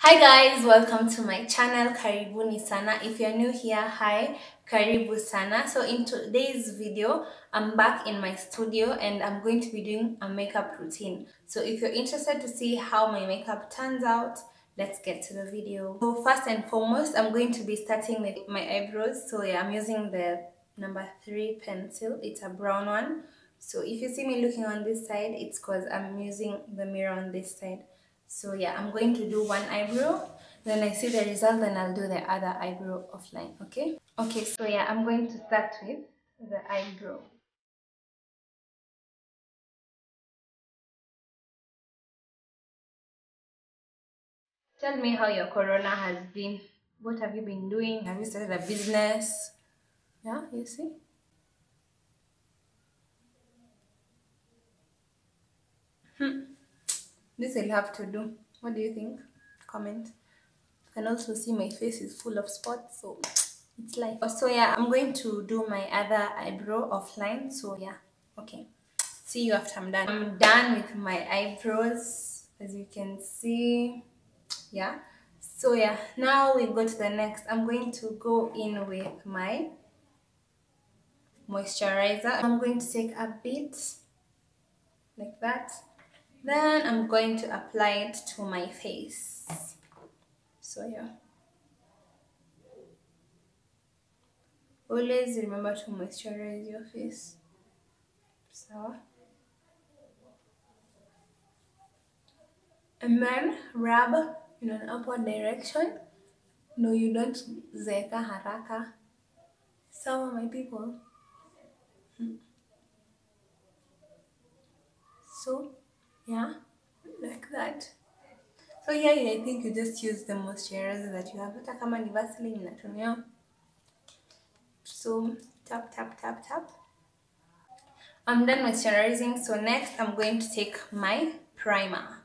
Hi guys, welcome to my channel. Karibuni sana. If you're new here, hi, karibu sana. So in today's video, I'm back in my studio and I'm going to be doing a makeup routine. So if you're interested to see how my makeup turns out, let's get to the video. So first and foremost, I'm going to be starting with my eyebrows. So yeah, I'm using the number 3 pencil. It's a brown one. So if you see me looking on this side, it's because I'm using the mirror on this side. So yeah, I'm going to do one eyebrow, then I see the result, then I'll do the other eyebrow offline, okay? Okay, so yeah, I'm going to start with the eyebrow. Tell me how your corona has been. What have you been doing? Have you started a business? Yeah, you see? This will have to do. What do you think? Comment. You can also see my face is full of spots, so it's like. So yeah, I'm going to do my other eyebrow offline. So yeah, okay. See you after I'm done. I'm done with my eyebrows, as you can see. Yeah. So yeah, now we go to the next. I'm going to go in with my moisturizer. I'm going to take a bit like that. Then I'm going to apply it to my face. So yeah. Always remember to moisturize your face. So. And then rub in an upward direction. No, you don't zeeka haraka. Some of my people. So yeah, like that. So yeah, I think you just use the moisturizer that you have. Hata kama ni Vaseline natumia. So tap tap tap tap. I'm done moisturizing. So next I'm going to take my primer.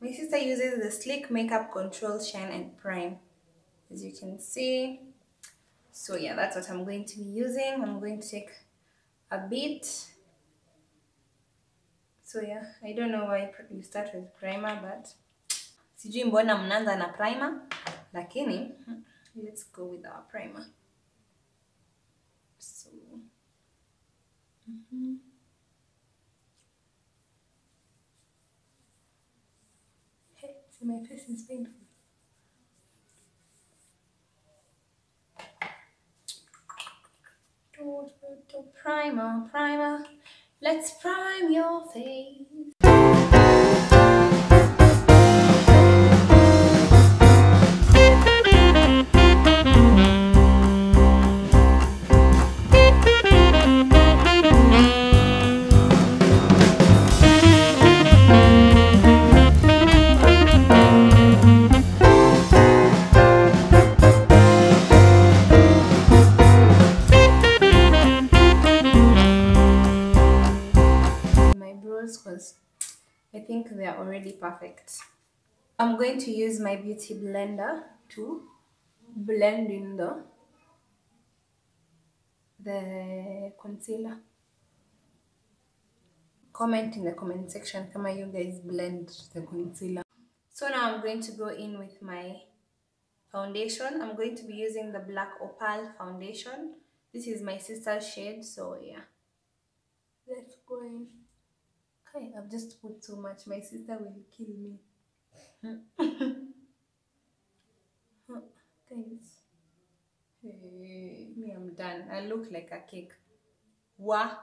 My sister uses the Sleek Makeup Control Shine and Prime, as you can see. So yeah, that's what I'm going to be using. I'm going to take a bit. So yeah, I don't know why you start with primer, but sijui mbona mnaanza na primer, lakini let's go with our primer. So hey, see, my face is painful. Primer. Let's prime your face. Because I think they are already perfect. I'm going to use my beauty blender to blend in the concealer. Comment in the comment section kama you guys blend the concealer. So now I'm going to go in with my foundation. I'm going to be using the Black Opal foundation. This is my sister's shade, so yeah. Let's go in. Okay, I've just put too much. My sister will kill me. Guys. Hey, me, I'm done. I look like a cake. Wow.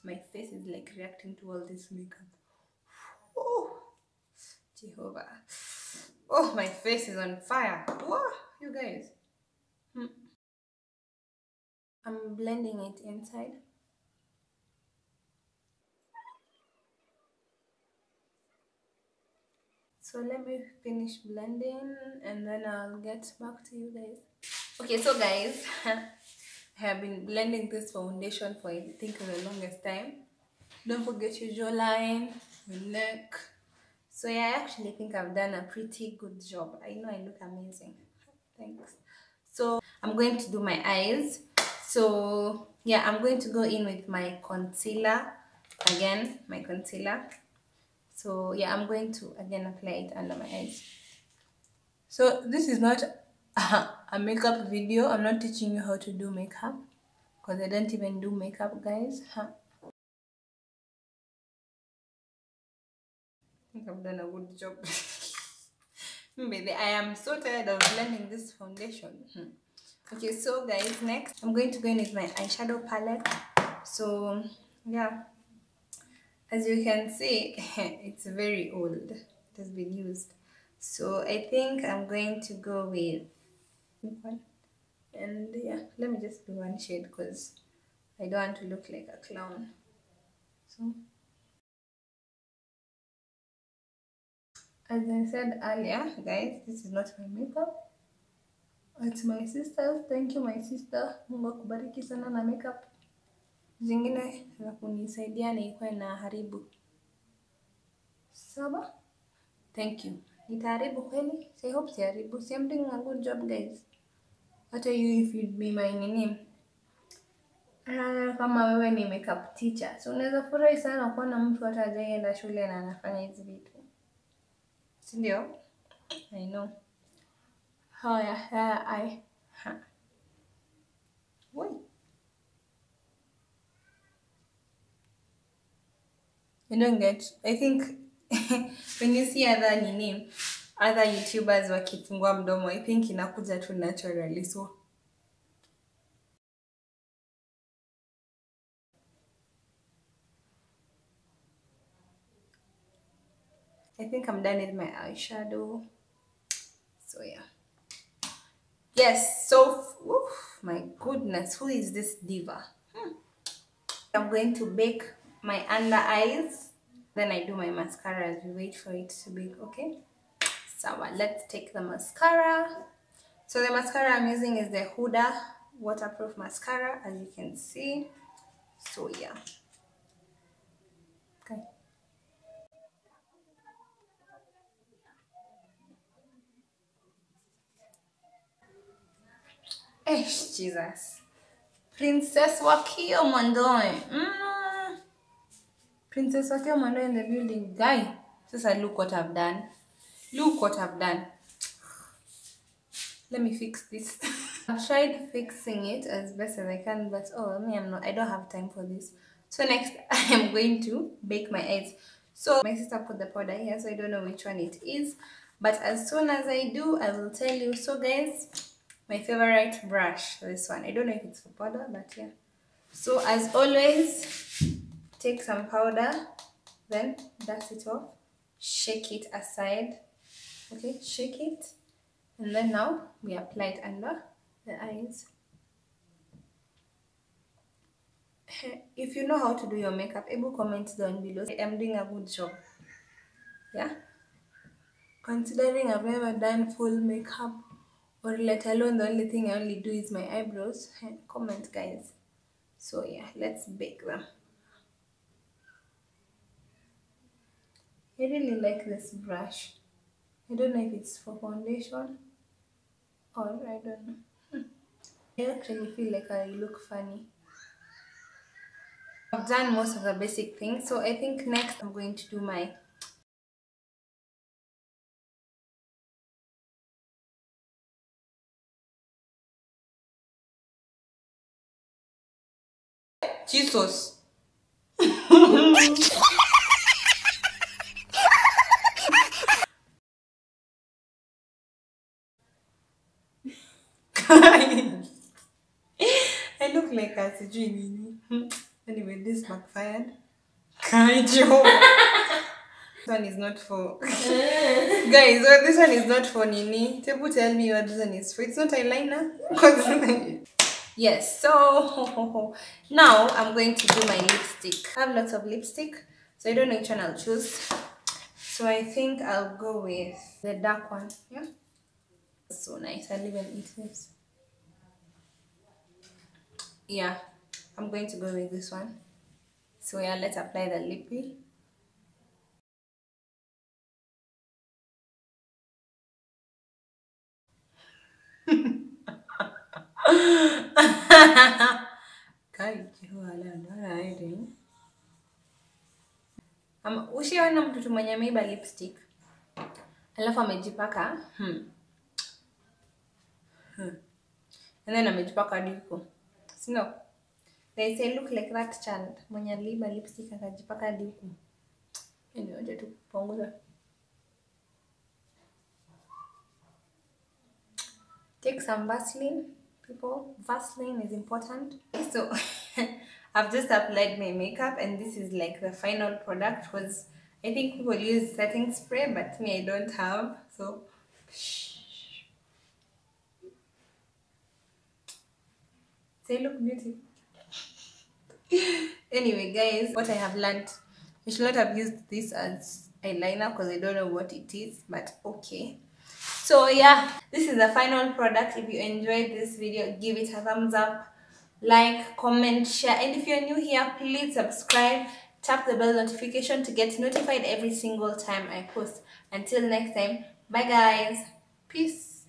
My face is like reacting to all this makeup. Oh, Jehovah. Oh, my face is on fire. Wow, you guys. I'm blending it inside. So let me finish blending and then I'll get back to you guys. Okay, so guys, I have been blending this foundation for I think the longest time. Don't forget your jawline, your neck. So yeah, I actually think I've done a pretty good job. I know I look amazing. Thanks. So I'm going to do my eyes. So yeah, I'm going to go in with my concealer. Again, my concealer. So yeah, I'm going to again apply it under my eyes. So this is not a makeup video. I'm not teaching you how to do makeup because I don't even do makeup, guys. I think I've done a good job. Maybe I am so tired of blending this foundation. Okay, so guys, next I'm going to go in with my eyeshadow palette. So yeah, as you can see, it's very old. It has been used. So I think I'm going to go with one. And yeah, let me just do one shade because I don't want to look like a clown. So as I said earlier, guys, this is not my makeup. It's my sister's. Thank you, my sister. Mungu akubariki sana na makeup. Zingine za kunisaidia na ikuwe na haribu. Sawa? Thank you. Nitaharibu kweli? So I hope siharibu. So I'm doing a good job, guys. What are you if you'd be my name? Kama wewe ni makeup teacher. So unaweza furahi sana kuona mtu hata hajaenda shule na anafanya hizi vitu. Si ndio? I know. Haya, Wait. I don't get. I think when you see other YouTubers wakifungua mdomo, I think inakuja tu naturally. So I think I'm done with my eyeshadow. So yeah. Yes, so my goodness, who is this diva? I'm going to bake my under eyes. Then I do my mascara as we wait for it to bake, okay? So let's take the mascara. So the mascara I'm using is the Huda waterproof mascara, as you can see. So yeah. Okay. Jesus. Princess Wakio Mwandoe. Princess Wakio Mwandoe in the building. Guy, just look what I've done. Look what I've done. Let me fix this. I've tried fixing it as best as I can, but I don't have time for this. So next, I am going to bake my eyes. So my sister put the powder here, so I don't know which one it is. But as soon as I do, I will tell you. So guys, my favorite brush, this one. I don't know if it's for powder, but yeah. So as always, take some powder, then dust it off, shake it aside. Okay, shake it. And then now we apply it under the eyes. If you know how to do your makeup, able comment down below. I'm doing a good job. Yeah. Considering I've never done full makeup, or let alone the only thing I only do is my eyebrows. Comment, guys. So yeah, let's bake them. I really like this brush. I don't know if it's for foundation or I don't know. I actually feel like I look funny. I've done most of the basic things, so I think next I'm going to do my Jesus. I look like a sijui. Anyway, this backfired. This one is not for guys. This one is not for Nini. Tebu, tell me what this one is for. It's not eyeliner. Yes. So now I'm going to do my lipstick. I have lots of lipstick, so I don't know which one I'll choose. So I think I'll go with the dark one. Yeah. So nice. I'll even eat this. Yeah, I'm going to go with this one. So yeah, let's apply the lippy. Ushaona mtu mwenye ameiba lipstick alafu amejipaka And then amejipaka hadi huko. No. They say look like that child. Mwenye aliiba lipstick akajipaka hadi huko. Anyway, wacha tu kupunguza. Take some Vaseline, people. Vaseline is important. So I've just applied my makeup and this is like the final product because I think people use setting spray but me I don't have. So say look beautiful. Anyway guys, what I have learned, I should not have used this as eyeliner because I don't know what it is, but okay. So yeah, this is the final product. If you enjoyed this video, give it a thumbs up, like, comment, share, and if you're new here, please subscribe, tap the bell notification to get notified every single time I post. Until next time, bye guys, peace.